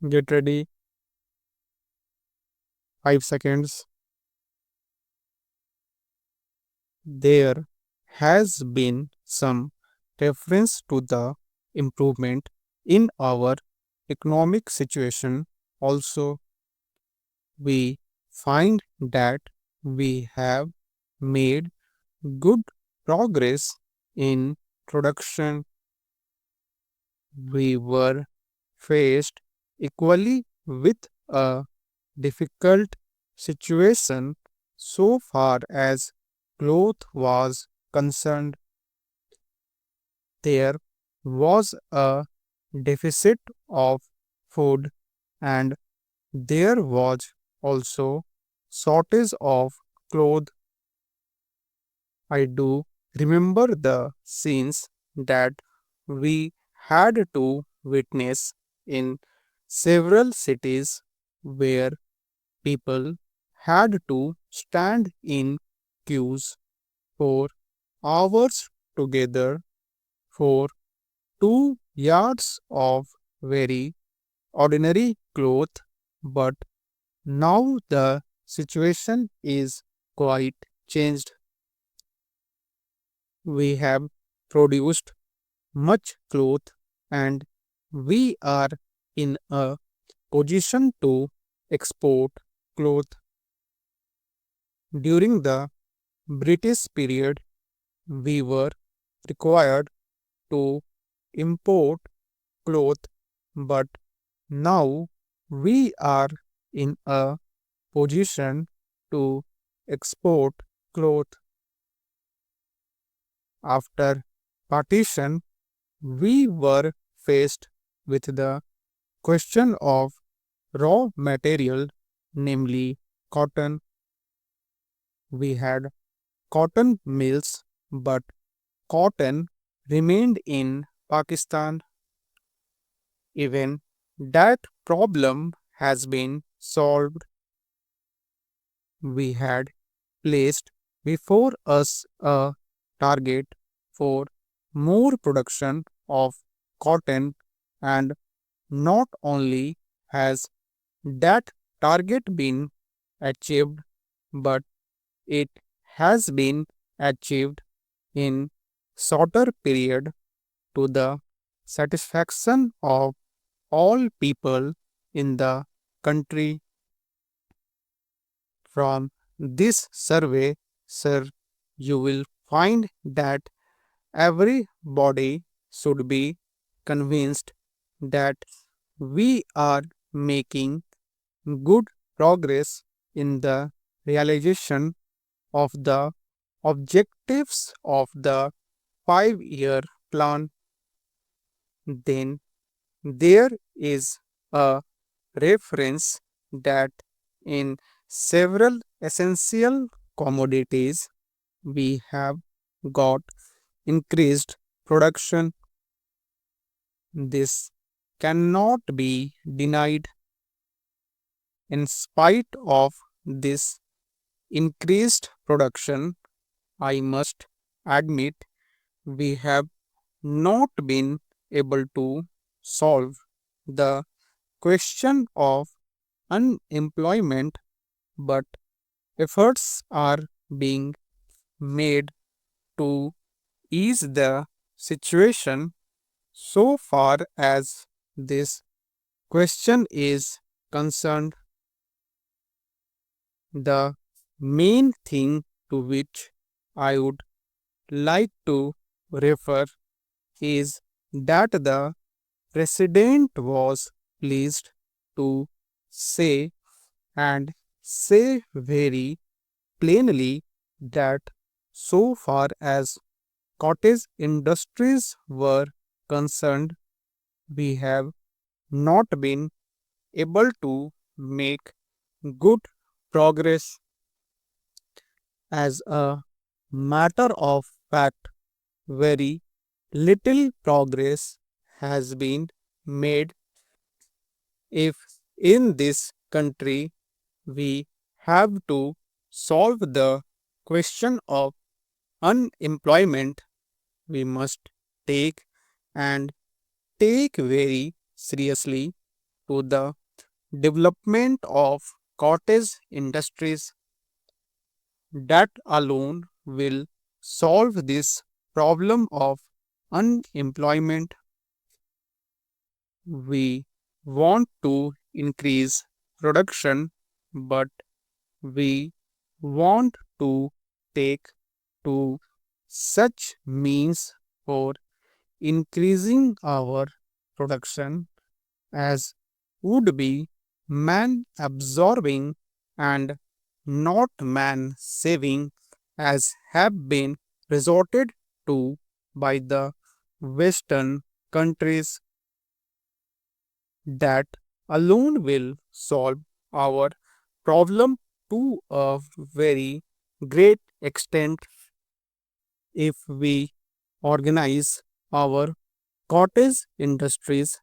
Get ready. 5 seconds. There has been some reference to the improvement in our economic situation. Also, we find that we have made good progress in production. We were faced equally with a difficult situation so far as cloth was concerned. There was a deficit of food and there was also shortage of clothes. I do remember the scenes that we had to witness in several cities where people had to stand in queues for hours together for 2 yards of very ordinary cloth, but now the situation is quite changed. We have produced much cloth and we are in a position to export cloth. During the British period, we were required to import cloth, but now we are in a position to export cloth. After partition, we were faced with the question of raw material, namely cotton. We had cotton mills, but cotton remained in Pakistan. Even that problem has been solved. We had placed before us a target for more production of cotton, and not only has that target been achieved, but it has been achieved in shorter period to the satisfaction of all people in the country. From this survey, sir, you will find that everybody should be convinced that we are making good progress in the realization of the objectives of the 5-year plan. Then there is a reference that in several essential commodities we have got increased production. This cannot be denied. In spite of this increased production, I must admit we have not been able to solve the question of unemployment, but efforts are being made to ease the situation. So far as this question is concerned, the main thing to which I would like to refer is that the President was pleased to say and say very plainly that so far as cottage industries were concerned, we have not been able to make good progress. As a matter of fact, very little progress has been made. If in this country we have to solve the question of unemployment, we must take and take very seriously to the development of cottage industries. That alone will solve this problem of unemployment. We want to increase production, but we want to take to such means for increasing our production as would be man absorbing and not man saving, as have been resorted to by the Western countries. That alone will solve our problem to a very great extent. If we organize our cottage industries,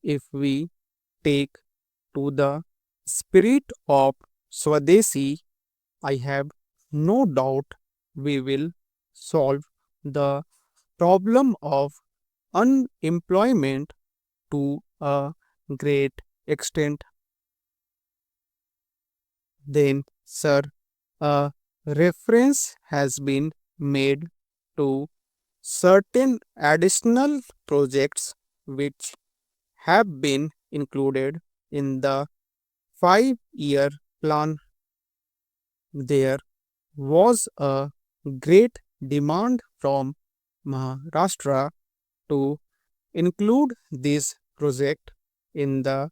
if we take to the spirit of Swadeshi, I have no doubt we will solve the problem of unemployment to a great extent. Then, sir, a reference has been made to certain additional projects which have been included in the 5-year plan. There was a great demand from Maharashtra to include this project in the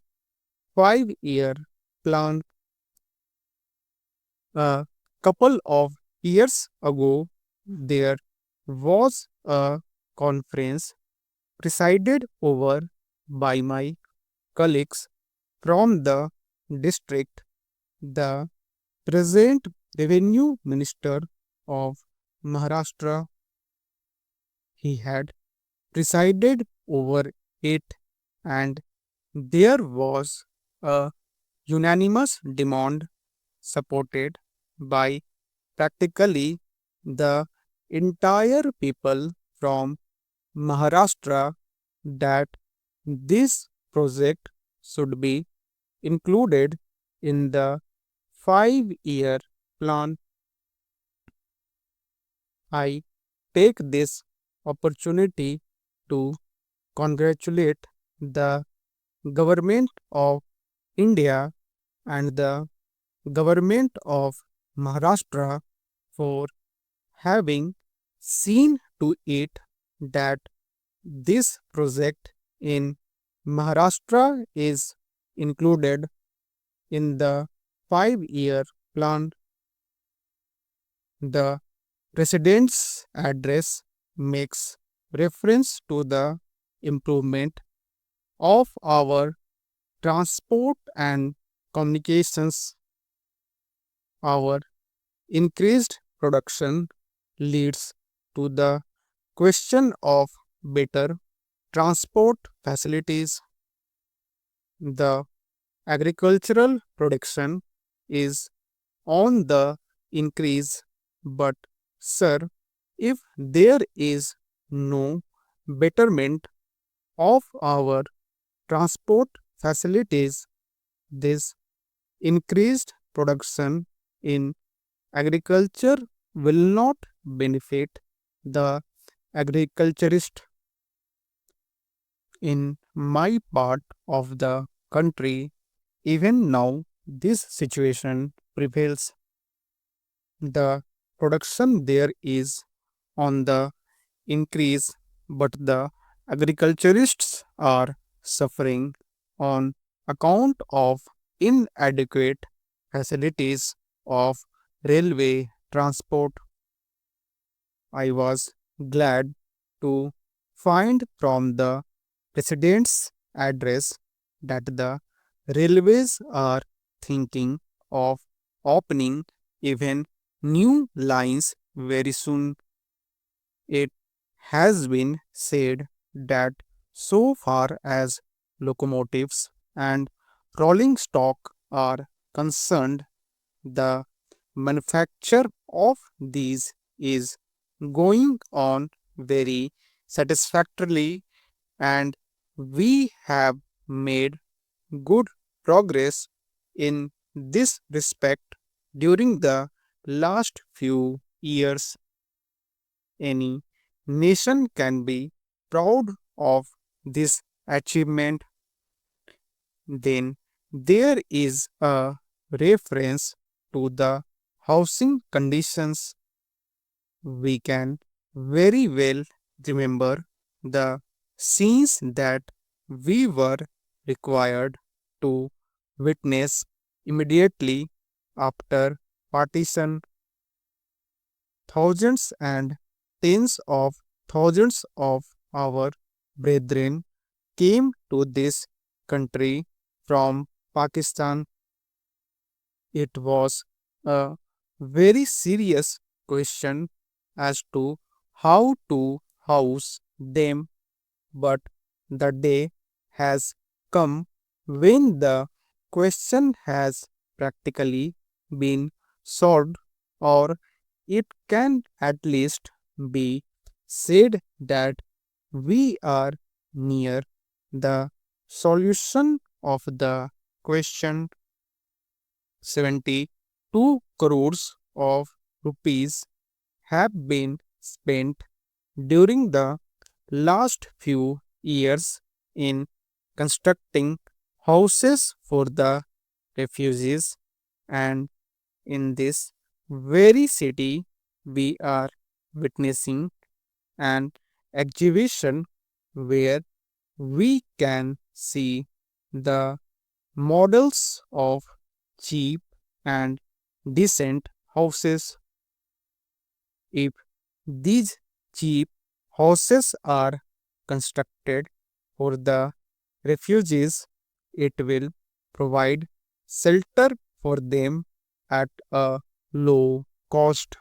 5-year plan. A couple of years ago, there was a conference presided over by my colleagues from the district. The present revenue minister of Maharashtra, he had presided over it, and there was a unanimous demand supported by practically the entire people from Maharashtra that this project should be included in the 5-year plan. I take this opportunity to congratulate the government of India and the government of Maharashtra for having seen to it that this project in Maharashtra is included in the 5-year plan. The President's address makes reference to the improvement of our transport and communications. Our increased production leads to the question of better transport facilities. The agricultural production is on the increase, but sir, if there is no betterment of our transport facilities, this increased production in agriculture will not benefit the agriculturist. In my part of the country, even now, this situation prevails. The production there is on the increase, but the agriculturists are suffering on account of inadequate facilities of railway transport. I was glad to find from the President's address that the railways are thinking of opening even new lines very soon. It has been said that so far as locomotives and rolling stock are concerned, the manufacture of these is going on very satisfactorily, and we have made good progress in this respect during the last few years. Any nation can be proud of this achievement. Then there is a reference to the housing conditions. We can very well remember the scenes that we were required to witness immediately after partition. Thousands and tens of thousands of our brethren came to this country from Pakistan. It was a very serious question as to how to house them, but the day has come when the question has practically been solved, or it can at least be said that we are near the solution of the question. 72 crores of rupees have been spent during the last few years in constructing houses for the refugees, and in this very city we are witnessing an exhibition where we can see the models of cheap and decent houses. If these cheap houses are constructed for the refugees, it will provide shelter for them at a low cost.